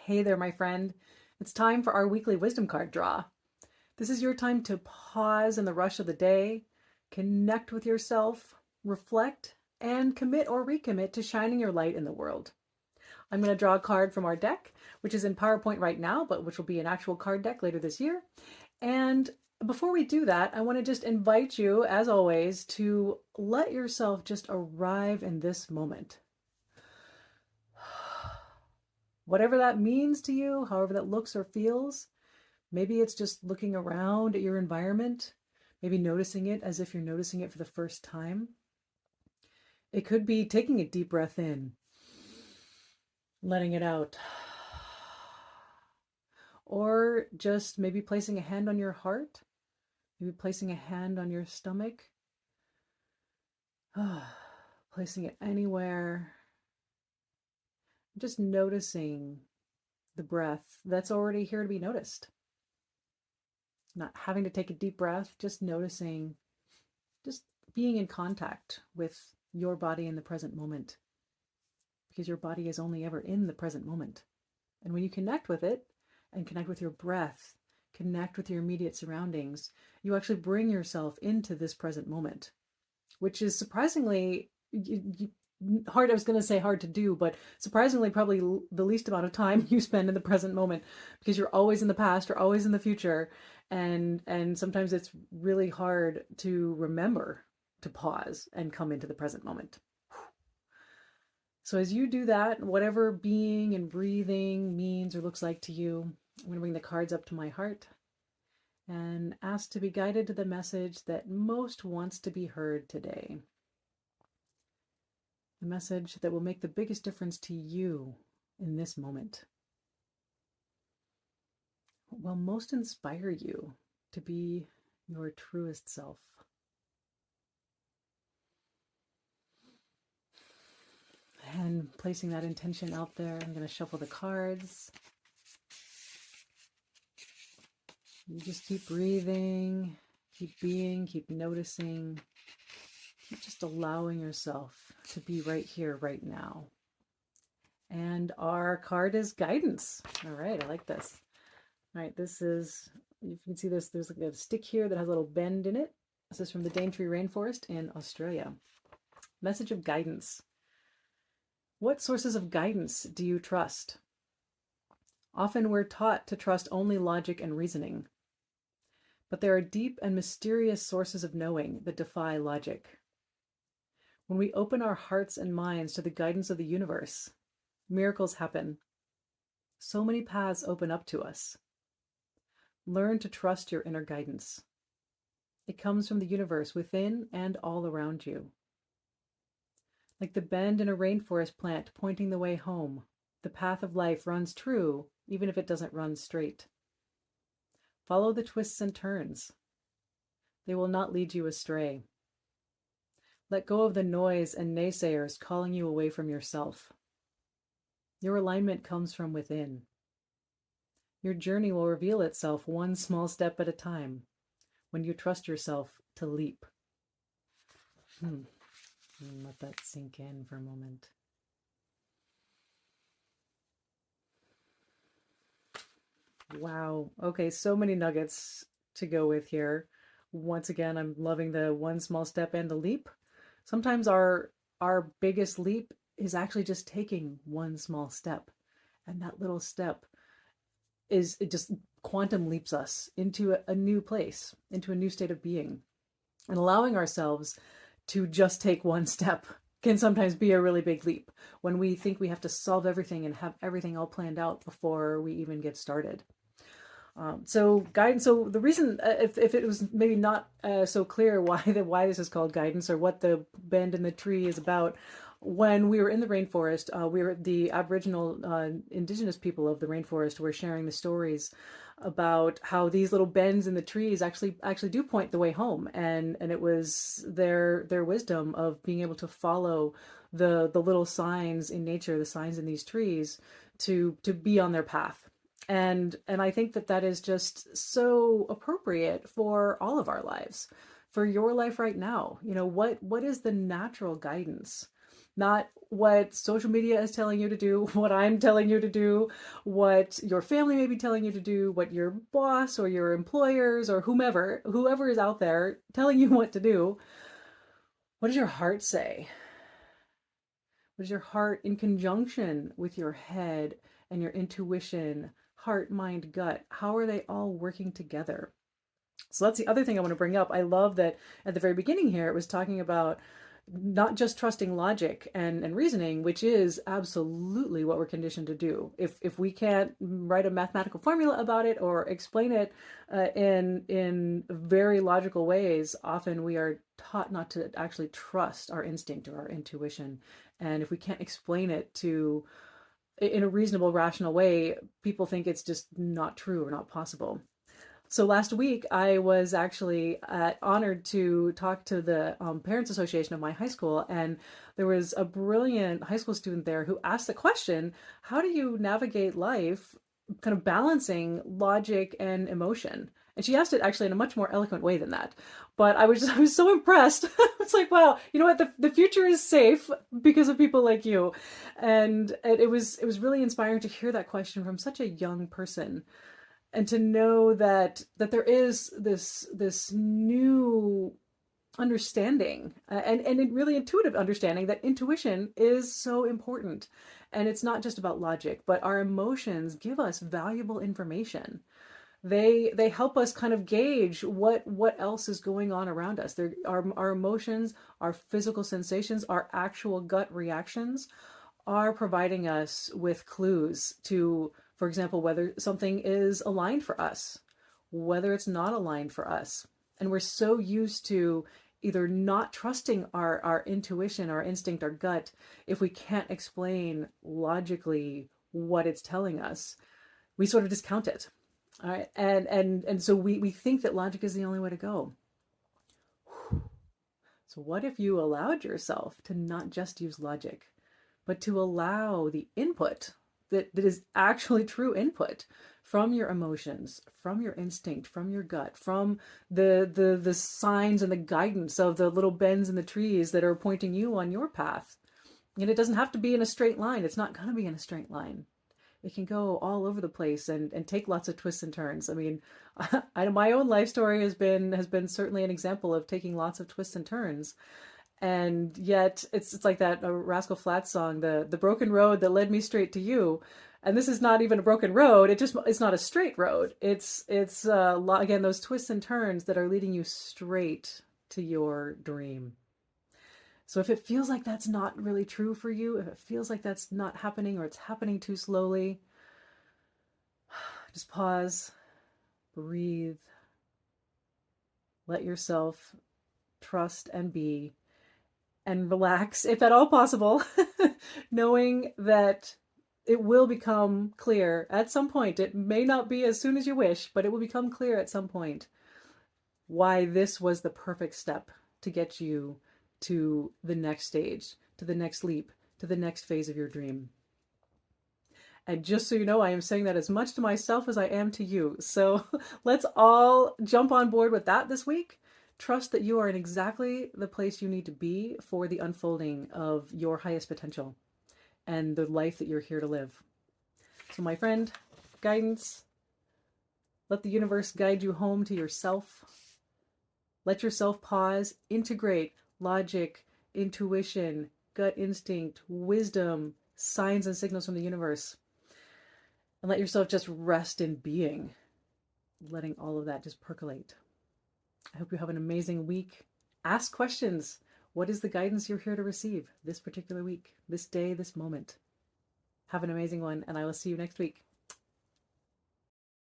Hey there, my friend. It's time for our weekly wisdom card draw. This is your time to pause in the rush of the day, connect with yourself, reflect, and commit or recommit to shining your light in the world. I'm going to draw a card from our deck, which is in PowerPoint right now, but which will be an actual card deck later this year. And before we do that, I want to just invite you, as always, to let yourself just arrive in this moment. Whatever that means to you, however that looks or feels, maybe it's just looking around at your environment, maybe noticing it as if you're noticing it for the first time. It could be taking a deep breath in, letting it out, or just maybe placing a hand on your heart, maybe placing a hand on your stomach, placing it anywhere, just noticing the breath that's already here to be noticed. Not having to take a deep breath, just noticing, just being in contact with your body in the present moment, because your body is only ever in the present moment. And when you connect with it and connect with your breath, connect with your immediate surroundings, you actually bring yourself into this present moment, which is surprisingly hard. I was going to say hard to do, but surprisingly probably the least amount of time you spend in the present moment, because you're always in the past or always in the future, and sometimes it's really hard to remember to pause and come into the present moment. So as you do that, whatever being and breathing means or looks like to you, I'm going to bring the cards up to my heart and ask to be guided to the message that most wants to be heard today. The message that will make the biggest difference to you in this moment. What will most inspire you to be your truest self. And placing that intention out there, I'm going to shuffle the cards. You just keep breathing, keep being, keep noticing, keep just allowing yourself to be right here, right now. And our card is guidance. All right, I like this. All right, this is, you can see this, there's like a stick here that has a little bend in it. This is from the Daintree Rainforest in Australia. Message of guidance. What sources of guidance do you trust? Often we're taught to trust only logic and reasoning. But there are deep and mysterious sources of knowing that defy logic. When we open our hearts and minds to the guidance of the universe, miracles happen. So many paths open up to us. Learn to trust your inner guidance. It comes from the universe within and all around you. Like the bend in a rainforest plant pointing the way home, the path of life runs true, even if it doesn't run straight. Follow the twists and turns. They will not lead you astray. Let go of the noise and naysayers calling you away from yourself. Your alignment comes from within. Your journey will reveal itself one small step at a time when you trust yourself to leap. Let that sink in for a moment. Wow. Okay, so many nuggets to go with here. Once again, I'm loving the one small step and the leap. Sometimes our biggest leap is actually just taking one small step. And that little step it just quantum leaps us into a new place, into a new state of being. And allowing ourselves to just take one step can sometimes be a really big leap when we think we have to solve everything and have everything all planned out before we even get started. So guidance. So the reason, if it was maybe not so clear why this is called guidance or what the bend in the tree is about, when we were in the rainforest, we were the Aboriginal indigenous people of the rainforest were sharing the stories about how these little bends in the trees actually do point the way home, and it was their wisdom of being able to follow the little signs in nature, the signs in these trees, to be on their path. And I think that is just so appropriate for all of our lives, for your life right now. You know, what is the natural guidance not what social media is telling you to do, what I'm telling you to do, what your family may be telling you to do, what your boss or your employers or whoever is out there telling you what to do. What does your heart say? What is your heart in conjunction with your head and your intuition, heart, mind, gut? How are they all working together? So that's the other thing I want to bring up. I love that at the very beginning here, it was talking about not just trusting logic and reasoning, which is absolutely what we're conditioned to do. If we can't write a mathematical formula about it or explain it in very logical ways, often we are taught not to actually trust our instinct or our intuition. And if we can't explain it to in a reasonable, rational way, people think it's just not true or not possible. So last week, I was actually honored to talk to the Parents Association of my high school, and there was a brilliant high school student there who asked the question, how do you navigate life kind of balancing logic and emotion? And she asked it actually in a much more eloquent way than that. But I was so impressed. I was like, wow, you know what? The future is safe because of people like you. And it was really inspiring to hear that question from such a young person and to know that there is this new understanding and a really intuitive understanding that intuition is so important, and it's not just about logic, but our emotions give us valuable information. They help us kind of gauge what else is going on around us. Our emotions, our physical sensations, our actual gut reactions are providing us with clues to, for example, whether something is aligned for us, whether it's not aligned for us. And we're so used to either not trusting our intuition, our instinct, our gut, if we can't explain logically what it's telling us, we sort of discount it. All right. And so we think that logic is the only way to go. So what if you allowed yourself to not just use logic, but to allow the input that is actually true input from your emotions, from your instinct, from your gut, from the signs and the guidance of the little bends in the trees that are pointing you on your path. And it doesn't have to be in a straight line. It's not going to be in a straight line. It can go all over the place and take lots of twists and turns. I mean, my own life story has been certainly an example of taking lots of twists and turns. And yet it's like that Rascal Flatts song, the broken road that led me straight to you. And this is not even a broken road. It's not a straight road. It's again those twists and turns that are leading you straight to your dream. So if it feels like that's not really true for you, if it feels like that's not happening or it's happening too slowly, just pause, breathe, let yourself trust and be, and relax, if at all possible, knowing that it will become clear at some point. It may not be as soon as you wish, but it will become clear at some point why this was the perfect step to get you to the next stage, to the next leap, to the next phase of your dream. And just so you know, I am saying that as much to myself as I am to you. So let's all jump on board with that this week. Trust that you are in exactly the place you need to be for the unfolding of your highest potential and the life that you're here to live. So my friend, guidance, let the universe guide you home to yourself. Let yourself pause, integrate logic, intuition, gut instinct, wisdom, signs and signals from the universe. And let yourself just rest in being, letting all of that just percolate. I hope you have an amazing week. Ask questions. What is the guidance you're here to receive this particular week, this day, this moment? Have an amazing one, and I will see you next week.